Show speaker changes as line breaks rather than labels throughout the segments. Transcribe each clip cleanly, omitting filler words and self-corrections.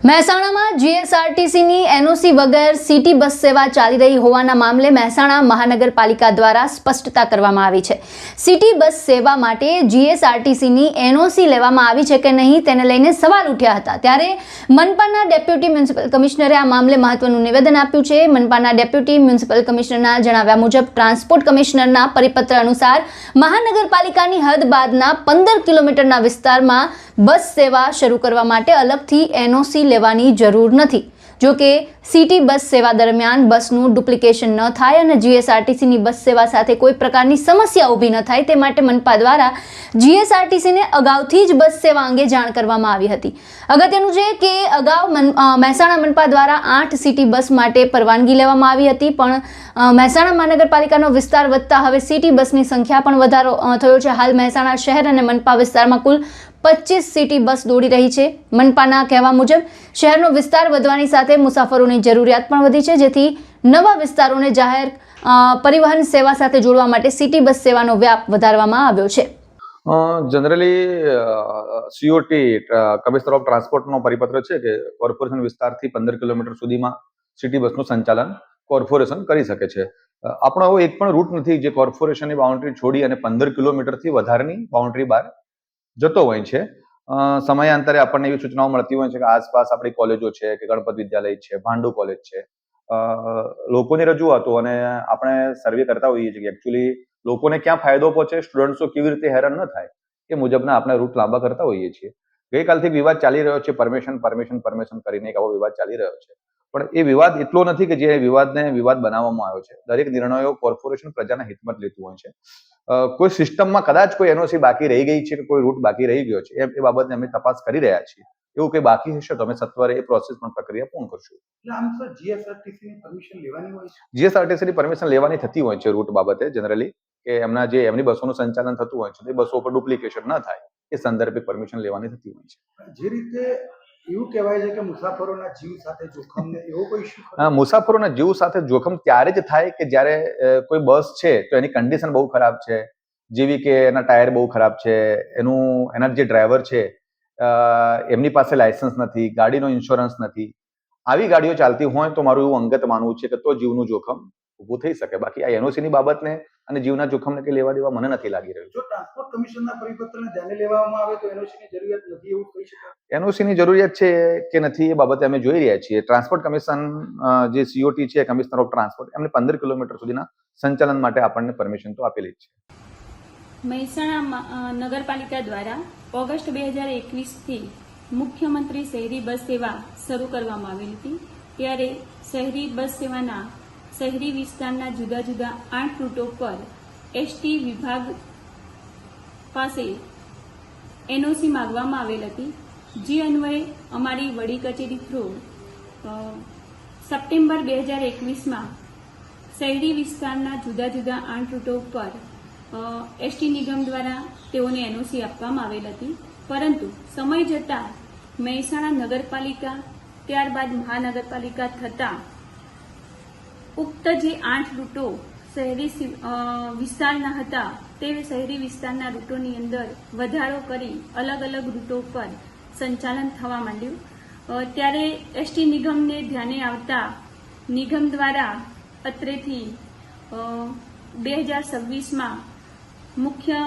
મહેસાણામાં જીએસઆરટીસીની એનઓસી વગર city bus સેવા ચાલી રહી હોવાના મામલે મહેસાણા મહાનગરપાલિકા દ્વારા સ્પષ્ટતા કરવામાં આવી છે। સિટી બસ સેવા માટે જીએસઆરટીસીની એનઓસી લેવામાં આવી છે કે નહીં તેને લઈને સવાલ ઉઠ્યા હતા। ત્યારે મનપાના ડેપ્યુટી મ્યુનિસિપલ કમિશનરે આ મામલે મહત્વનું નિવેદન આપ્યું છે। મનપાના ડેપ્યુટી મ્યુનિસિપલ કમિશનરના જણાવ્યા મુજબ ટ્રાન્સપોર્ટ કમિશનરના પરિપત્ર અનુસાર મહાનગરપાલિકાની હદ બાદના 15 કિલોમીટરના વિસ્તારમાં બસ સેવા શરૂ કરવા માટે અલગથી એનઓસી લેવાની જરૂર નથી। જો કે સિટી બસ સેવા દરમિયાન બસનું ડુપ્લિકેશન ન થાય અને જીએસઆરટીસીની બસ સેવા સાથે કોઈ પ્રકારની સમસ્યા ઊભી ન થાય તે માટે મનપા દ્વારા જીએસઆરટીસીને અગાઉથી જ બસ સેવા અંગે જાણ કરવામાં આવી હતી। અગત્યનું છે કે અગાઉ મહેસાણા મનપા દ્વારા 8 સિટી બસ માટે પરવાનગી લેવામાં આવી હતી, પણ મહેસાણા મહાનગરપાલિકાનો વિસ્તાર વધતા હવે સિટી બસની સંખ્યા પણ વધારો થયો છે। હાલ મહેસાણા શહેર અને મનપા વિસ્તારમાં કુલ 25 સિટી બસ દોડી રહી છે। મનપાના કહેવા મુજબ શહેરનો વિસ્તાર વધવાની સાથે મુસાફરોની જરૂરિયાત પણ વધી છે, જેથી નવા વિસ્તારોને જાહેર પરિવહન સેવા સાથે જોડવા માટે સિટી બસ સેવાનો વ્યાપ વધારવામાં આવ્યો છે।
જનરલી સીઓટી કમિશનર ઓફ ટ્રાન્સપોર્ટનો પરિપત્ર છે કે કોર્પોરેશન વિસ્તારથી 15 કિલોમીટર સુધીમાં સિટી બસનું સંચાલન કોર્પોરેશન કરી શકે છે। આપણો એવો એક પણ રૂટ નથી જે કોર્પોરેશનની બાઉન્ડ્રી છોડી અને 15 કિલોમીટરથી વધારેની બાઉન્ડ્રી બહાર જતો હોય છે। સમયાંતરે આપણને એવી સૂચનાઓ મળતી હોય છે કે આસપાસ આપણી કોલેજો છે કે ગણપત વિદ્યાલય છે, ભાંડુ કોલેજ છે, લોકોની રજૂઆતો અને આપણે સર્વે કરતા હોઈએ છીએ કે એકચ્યુઅલી લોકોને ક્યાં ફાયદો પહોંચે, સ્ટુડન્ટ્સો કેવી રીતે હેરાન ન થાય એ મુજબના આપણે રૂટ લાંબા કરતા હોઈએ છીએ। ગઈકાલથી વિવાદ ચાલી રહ્યો છે, પરમિશન કરીને એક આવો વિવાદ ચાલી રહ્યો છે, પણ એ વિવાદ એટલો નથી કે જે વિવાદને વિવાદ બનાવવામાં આવ્યો છે। દરેક નિર્ણયો કોર્પોરેશન પ્રજાના હિતમાં જ લેતું હોય છે। કોઈ સિસ્ટમમાં કદાચ કોઈ એનઓસી બાકી રહી ગઈ છે કે કોઈ રૂટ બાકી રહી ગયો છે એ બાબતને અમે તપાસ કરી રહ્યા છીએ। એવું કંઈ બાકી હશે તો અમે સત્વરે એ પ્રોસેસ પણ પ્રક્રિયા પૂર્ણ કરશું।
આમ તો જીએસઆરટીસીની પરમિશન લેવાની હોય છે?
જીએસઆરટીસીની પરમિશન લેવાની થતી હોય છે રૂટ બાબતે જનરલી, કે એમની બસોનું સંચાલન થતું હોય છે તે બસો પર ડુપ્લિકેશન ન થાય એ સંદર્ભે પરમિશન લેવાની થતી હોય છે।
જે રીતે એવું કહેવાય છે કે મુસાફરોના જીવ સાથે જોખમ ને એવો કોઈ ઇશ્યુ?
મુસાફરોના જીવ સાથે જોખમ ત્યારે જ થાય કે જ્યારે કોઈ બસ છે તો એની કન્ડિશન બહુ ખરાબ છે, જેવી કે એના ટાયર બહુ ખરાબ છે, એના જે ડ્રાઈવર છે એમની પાસે લાયસન્સ નથી, ગાડીનો ઇન્સ્યોરન્સ નથી, આવી ગાડીઓ ચાલતી હોય તો મારું એવું અંગત માનવું છે કે તો જીવનું જોખમ ઊભું થઈ શકે। બાકી આ એનઓસીની બાબતને અને જીવના જોખમને કંઈ લેવા દેવા મને નથી લાગી રહ્યું।
જો ટ્રાન્સપોર્ટ કમિશનના પરિપત્રને ધ્યાને લેવામાં આવે તો એનઓસીની જરૂરિયાત નથી એવું કહી શકાય?
એનઓસીની જરૂરિયાત છે કે નથી એ બાબતે અમે જોઈ રહ્યા છીએ। ટ્રાન્સપોર્ટ કમિશન જે સીઓટી છે, કમિશનર ઓફ ટ્રાન્સપોર્ટ, એમને 15 કિલોમીટર સુધીના સંચાલન માટે આપણને પરમિશન તો આપેલી જ છે।
મહેસાણા નગરપાલિકા દ્વારા ઓગસ્ટ 2021થી મુખ્યમંત્રી શહેરી બસ સેવા શરૂ કરવામાં આવેલી હતી। ત્યારે શહેરી બસ સેવાના શહેરી વિસ્તારના જુદા જુદા 8 રૂટો પર એસટી વિભાગ પાસે એનઓસી માંગવામાં આવેલ હતી, જે અન્વયે અમારી વડી કચેરી થ્રુ સપ્ટેમ્બર 2021માં શહેરી વિસ્તારના જુદા જુદા 8 રૂટો પર એસટી નિગમ દ્વારા તેઓને એનઓસી આપવામાં આવેલ હતી, પરંતુ સમય જતાં મહેસાણા નગરપાલિકા ત્યારબાદ મહાનગરપાલિકા થતાં ઉક્ત જે 8 રૂટો શહેરી વિસ્તારના હતા તે શહેરી વિસ્તારના રૂટોની અંદર વધારો કરી અલગ અલગ રૂટો પર સંચાલન થવા માંડ્યું। ત્યારે એસટી નિગમને ધ્યાને આવતા નિગમ દ્વારા અત્રેથી 2026માં મુખ્ય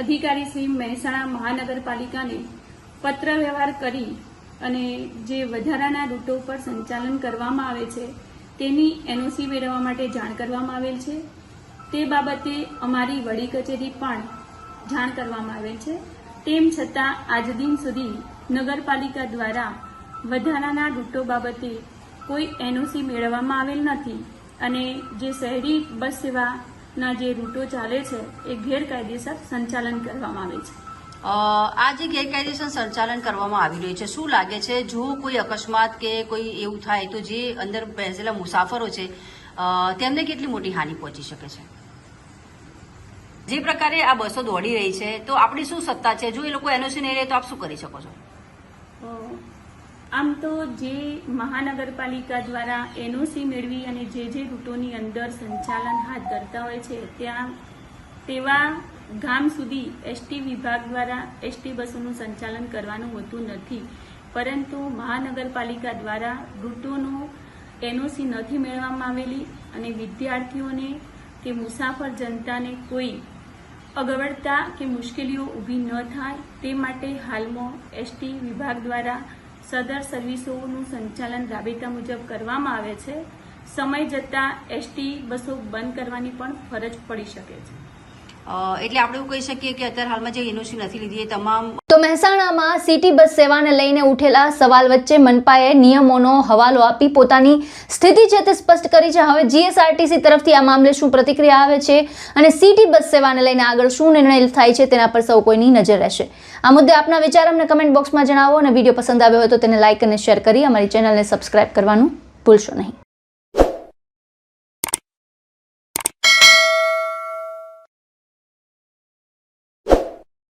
અધિકારી શ્રી મહેસાણા મહાનગરપાલિકાને પત્ર વ્યવહાર કરી અને જે વધારાના રૂટો પર સંચાલન કરવામાં આવે છે તેની એનઓસી મેળવવા માટે જાણ કરવામાં આવેલ છે। તે બાબતે અમારી વડી કચેરી પણ જાણ કરવામાં આવેલ છે। તેમ છતાં આજ દિન સુધી નગરપાલિકા દ્વારા વધારાના રૂટો બાબતે કોઈ એનઓસી મેળવવામાં આવેલ નથી અને જે શહેરી બસ સેવાના જે રૂટો ચાલે છે એ ગેરકાયદેસર સંચાલન કરવામાં આવે છે।
આ જે ગેરકાયદેસર સંચાલન કરવામાં આવી રહ્યું છે, શું લાગે છે જો કોઈ અકસ્માત કે કોઈ એવું થાય તો જે અંદર બેસેલા મુસાફરો છે તેમને કેટલી મોટી હાનિ પહોંચી શકે છે? જે પ્રકારે આ બસો દોડી રહી છે તો આપણી શું સત્તા છે? જો એ લોકો એનઓસી નહીં રહે તો આપ શું કરી શકો છો?
આમ તો જે મહાનગરપાલિકા દ્વારા એનઓસી મેળવી અને જે રૂટોની અંદર સંચાલન હાથ ધરતા હોય છે ત્યાં તેવા ગામ સુધી એસટી વિભાગ દ્વારા એસટી બસોનું સંચાલન કરવાનું હોતું નથી, પરંતુ મહાનગરપાલિકા દ્વારા રૂટોનો એનઓસી નથી મેળવવામાં આવેલી અને વિદ્યાર્થીઓને કે મુસાફર જનતાને કોઈ અગવડતા કે મુશ્કેલીઓ ઊભી ન થાય તે માટે હાલમાં એસટી વિભાગ દ્વારા સદર સર્વિસોનું સંચાલન રાબેતા મુજબ કરવામાં આવે છે. સમય જતાં એસટી બસો બંધ કરવાની પણ ફરજ પડી શકે છે.
એટલે આપણે એવું કહી શકીએ કે અત્યારે હાલમાં જે એનઓસી નથી લીધી એ તમામ.
તો મહેસાણામાં સિટી બસ સેવાને લઈને ઉઠેલા સવાલ વચ્ચે મનપાએ નિયમોનો હવાલો આપી પોતાની સ્થિતિ છે તે સ્પષ્ટ કરી છે. હવે જીએસઆરટીસી તરફથી આ મામલે શું પ્રતિક્રિયા આવે છે અને સિટી બસ સેવાને લઈને આગળ શું નિર્ણય થાય છે તેના પર સૌ કોઈની નજર રહેશે. આ મુદ્દે આપના વિચાર અમને કમેન્ટ બોક્સમાં જણાવો અને વિડીયો પસંદ આવ્યો હોય તો તેને લાઇક અને શેર કરી અમારી ચેનલને સબસ્ક્રાઇબ કરવાનું ભૂલશો નહીં.